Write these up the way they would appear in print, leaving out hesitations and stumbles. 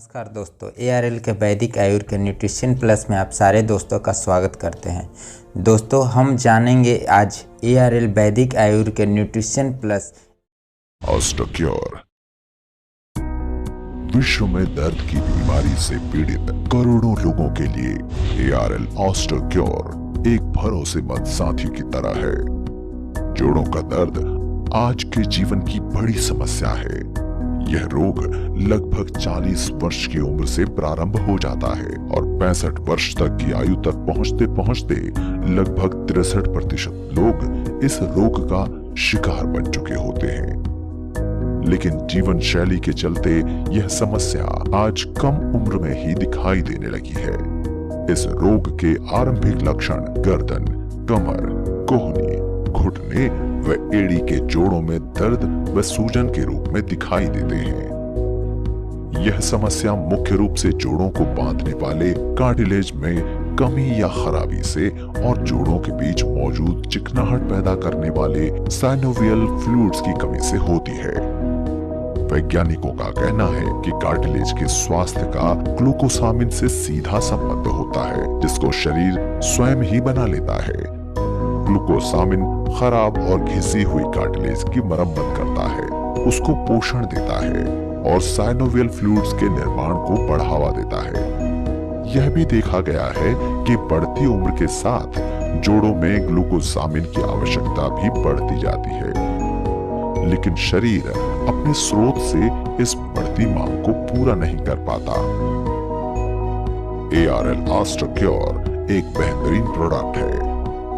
नमस्कार दोस्तों, ARL के वैदिक आयुर्वेद के न्यूट्रिशन प्लस में आप सारे दोस्तों का स्वागत करते हैं। दोस्तों, हम जानेंगे आज ARL वैदिक आयुर्वेद के न्यूट्रिशन प्लस ऑस्टोक्योर। विश्व में दर्द की बीमारी से पीड़ित करोड़ों लोगों के लिए ARL ऑस्टोक्योर एक भरोसेमंद साथी की तरह है। जोड़ों का दर्द आज के जीवन की बड़ी समस्या है। यह रोग लगभग 40 वर्ष की उम्र से प्रारंभ हो जाता है और 65 वर्ष तक की आयु तक पहुंचते पहुंचते लगभग 63% लोग इस रोग का शिकार बन चुके होते हैं। लेकिन जीवन शैली के चलते यह समस्या आज कम उम्र में ही दिखाई देने लगी है। इस रोग के आरंभिक लक्षण गर्दन, कमर, कोहनी, घुटने व एड़ी के जोड़ों में दर्द व सूजन के रूप में दिखाई देते हैं। यह समस्या मुख्य रूप से जोड़ों को बांधने वाले कार्टिलेज में कमी या खराबी से और जोड़ों के बीच मौजूद चिकनाहट पैदा करने वाले साइनोवियल फ्लूइड्स की कमी से होती है। वैज्ञानिकों का कहना है कि कार्टिलेज के स्वास्थ्य का ग्लूकोसामिन से सीधा संबंध होता है, जिसको शरीर स्वयं ही बना लेता है। ग्लूकोसामिन खराब और घिसी हुई कार्टिलेज की मरम्मत करता है, उसको पोषण देता है और साइनोवियल फ्लूइड्स के निर्माण को बढ़ावा देता है। यह भी देखा गया है कि बढ़ती उम्र के साथ जोड़ों में ग्लूकोसामिन की आवश्यकता भी बढ़ती जाती है, लेकिन शरीर अपने स्रोत से इस बढ़ती मांग को पूरा नहीं कर पाता। ARL ऑस्टोक्योर एक बेहतरीन प्रोडक्ट है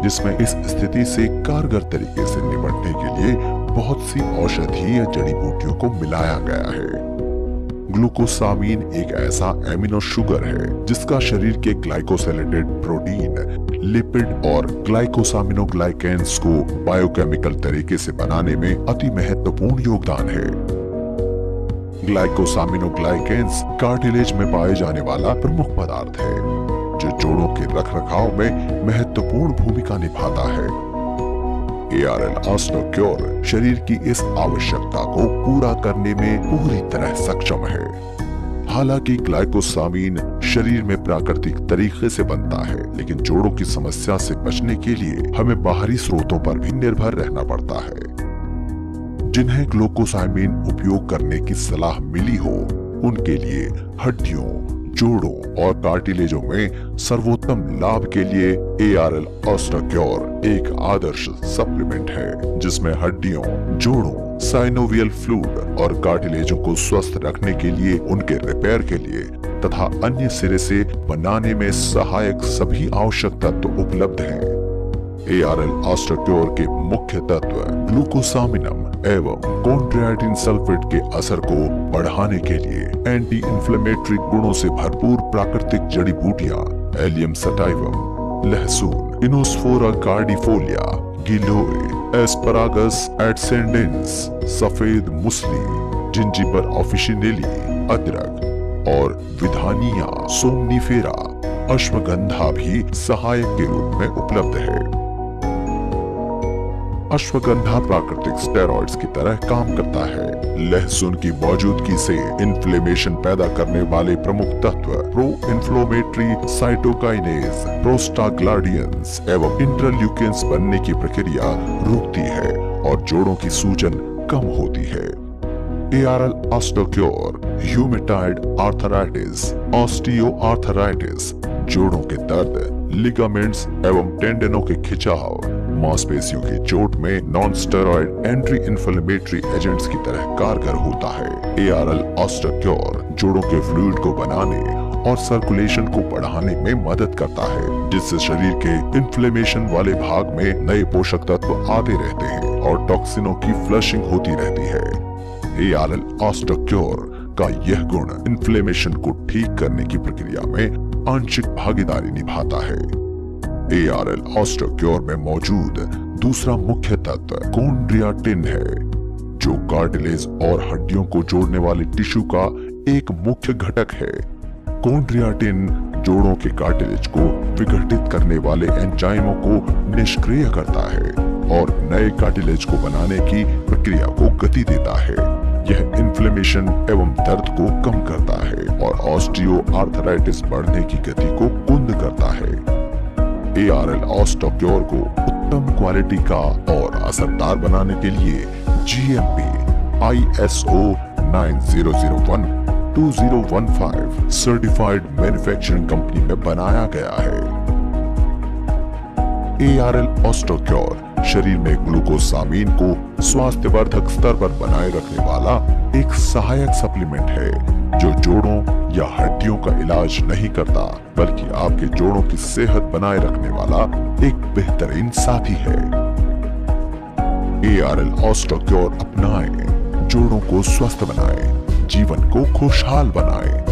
जिसमें इस स्थिति से कारगर तरीके से निपटने के लिए बहुत सी औषधि या जड़ी बूटियों को मिलाया गया है। ग्लूकोसामिन एक ऐसा एमिनो शुगर है जिसका शरीर के ग्लाइकोसिलेटेड प्रोटीन, लिपिड और ग्लाइकोसामिनोग्लाइकेंस को बायोकेमिकल तरीके से बनाने में अति महत्वपूर्ण योगदान है। ग्लाइकोसामिनोग्लाइकेंस कार्टिलेज में पाए जाने वाला प्रमुख पदार्थ है जो जोड़ों के रखरखाव में महत्वपूर्ण भूमिका निभाता है। ARL ऑस्टोक्योर शरीर की इस आवश्यकता को पूरा करने में पूरी तरह सक्षम है। हालांकि ग्लाइकोसामिन शरीर में प्राकृतिक तरीके से बनता है, लेकिन जोड़ों की समस्या से बचने के लिए हमें बाहरी स्रोतों पर भी निर्भर रहना पड़ता है। जिन्हें ग्लूकोसामिन उपयोग करने की सलाह मिली हो, उनके लिए हड्डियों, जोड़ों और कार्टिलेजों में सर्वोत्तम लाभ के लिए ARL ऑस्टोक्योर एक आदर्श सप्लीमेंट है, जिसमें हड्डियों, जोड़ों, साइनोवियल फ्लूइड और कार्टिलेजों को स्वस्थ रखने के लिए, उनके रिपेयर के लिए तथा अन्य सिरे से बनाने में सहायक सभी आवश्यक तत्व उपलब्ध हैं। ARL ऑस्टोक्योर के मुख्य तत्व ग्लूकोसामिनम एवं कॉन्ड्रोइटिन सल्फेट के असर को बढ़ाने के लिए एंटी इंफ्लेमेटरी गुणों से भरपूर प्राकृतिक जड़ी बूटियां एलियम सटाइवम, लहसुन, इनोस्फोरा कार्डिफोलिया, गिलोय, एस्परागस एडसेंडेंस, सफेद मुसली, जिंजिबर ऑफिशिनेली, अदरक और विधानिया सोमनिफेरा, अश्वगंधा भी सहायक के रूप में उपलब्ध है। अश्वगंधा प्राकृतिक स्टेरॉइड्स की तरह काम करता है। लहसुन की मौजूदगी से इन्फ्लेमेशन पैदा करने वाले प्रमुख तत्व प्रो इन्फ्लेमेटरी साइटोकाइनेज, प्रोस्टाग्लैंडियंस एवं इंटरल्यूकिन्स बनने की प्रक्रिया रुकती है और जोड़ों की सूजन कम होती है। ARL ऑस्टोक्योर ह्यूमेटॉइड आर्थराइटिस, ऑस्टियोआर्थराइटिस, जोड़ों के दर्द, लिगामेंट्स एवं टेंडनों के खिंचाव, मांसपेशियों की चोट में non steroid anti inflammatory agents की तरह कारगर होता है। ARL ऑस्टोक्योर जोड़ों के फ्लूइड को बनाने और सर्कुलेशन को बढ़ाने में मदद करता है, जिससे शरीर के इन्फ्लेमेशन वाले भाग में नए पोषक तत्व आते रहते हैं और टॉक्सिनों की फ्लशिंग होती रहती है। ARL ऑस्टोक्योर का यह गुण इन्फ्लेमेशन को ठीक करने की प्रक्रिया में आंशिक भागीदारी निभाता है। ARL ऑस्टोक्योर में मौजूद दूसरा मुख्य तत्व कॉन्ड्रोइटिन है, जो कार्टिलेज और हड्डियों को जोड़ने वाले टिश्यू का एक मुख्य घटक है। कॉन्ड्रोइटिन जोड़ों के कार्टिलेज को विघटित करने वाले एंजाइमों को निष्क्रिय करता है और नए कार्टिलेज को बनाने की प्रक्रिया को गति देता है। यह इन्फ्लेमेशन एवं दर्द को कम करता है। और ऑस्टियो आर्थराइटिस बढ़ने की गति को कुंद करता है। ARL ऑस्टियोक्योर को उत्तम क्वालिटी का और असरदार बनाने के लिए GMP ISO 9001-2015 certified manufacturing company में बनाया गया है। ARL ऑस्टियोक्योर शरीर में ग्लूकोसामीन को स्वास्थ्यवर्धक स्तर पर बनाए रखने वाला एक सहायक सप्लीमेंट है जो जोड़ों या हड्डियों का इलाज नहीं करता बल्कि आपके जोड़ों की सेहत बनाए रखने वाला एक बेहतरीन साथी है। ARL ऑस्टियोक्योर अपनाएं, जोड़ों को स्वस्थ बनाएं, जीवन को खुशहाल बनाएं।